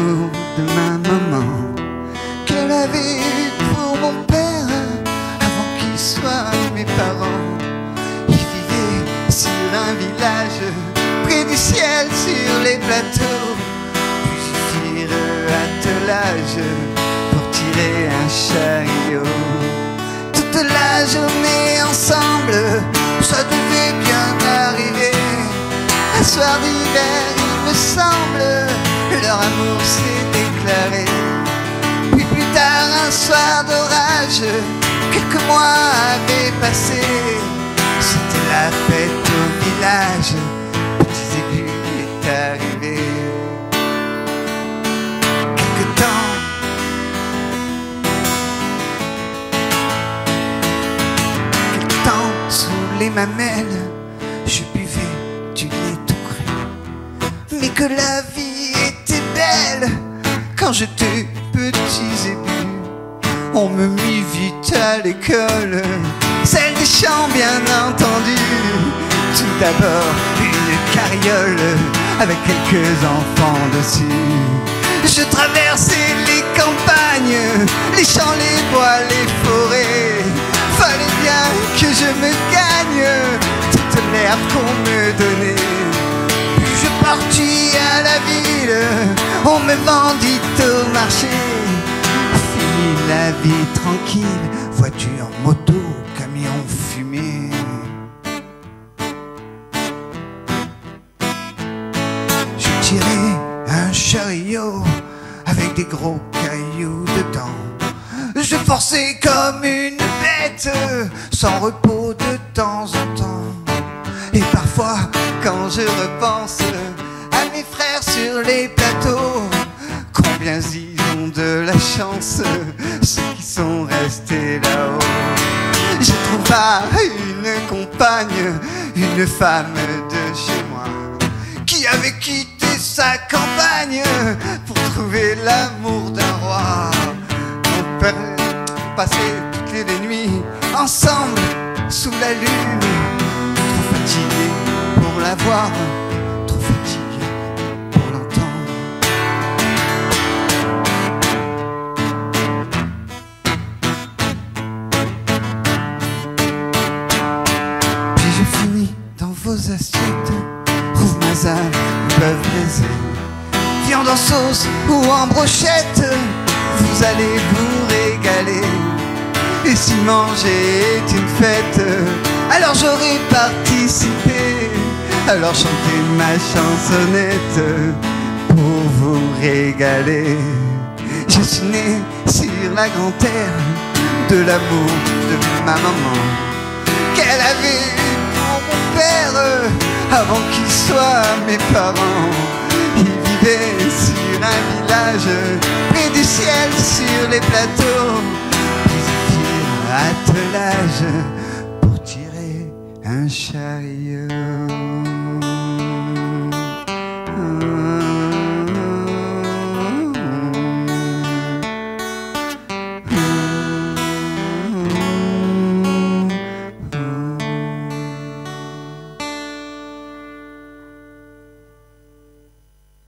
l'amour de ma maman qu'elle avait eu pour mon père avant qu'ils soient mes parents. Ils vivaient sur un village près du ciel sur les plateaux. Puis ils firent attelage pour tirer un chariot. Toute la journée ensemble, ça devait bien arriver. Un soir d'hiver, il me semble, leur amour s'est déclaré. Puis plus tard, un soir d'orage, quelques mois avaient passé. C'était la fête au village, petit Zébu est arrivé. Quelque temps sous les mamelles, je buvais du lait tout cru. Mais que la vie était belle quand j'étais petit Zébu. On me mit vite à l'école, celle des champs bien entendu. Tout d'abord une carriole avec quelques enfants dessus. Je traversais les campagnes, les champs, les bois, les forêts. Fallait bien que je me gagne toute l'herbe qu'on me donnait. Puis je partis à la ville, on me vendit au marché. Fini la vie tranquille, voiture, moto, camion fumé. Je tirais un chariot avec des gros cailloux dedans. Je forçais comme une bête, sans repos de temps en temps. Et parfois, quand je repense à mes frères sur les plateaux, combien ils ont de la chance, ceux qui sont restés là-haut. Je trouve pas une compagne, une femme de chez moi, qui avait quitté sa campagne pour trouver l'amour d'un roi. Mon père passait toutes les nuits ensemble sous la lune. Trop fatigué pour la voir, trop fatigué pour l'entendre. Puis je finis dans vos assiettes, rouge mazal, bœuf braisé, viande en sauce ou en brochette. Vous allez vous régaler. Et si manger est une fête, alors j'aurai participé. Alors chantez ma chansonnette pour vous régaler. Je suis né sur la grande terre de l'amour de ma maman qu'elle avait eu pour mon père avant qu'ils soient mes parents. Ils vivaient sur un village près du ciel sur les plateaux. Attelage pour tirer un chariot.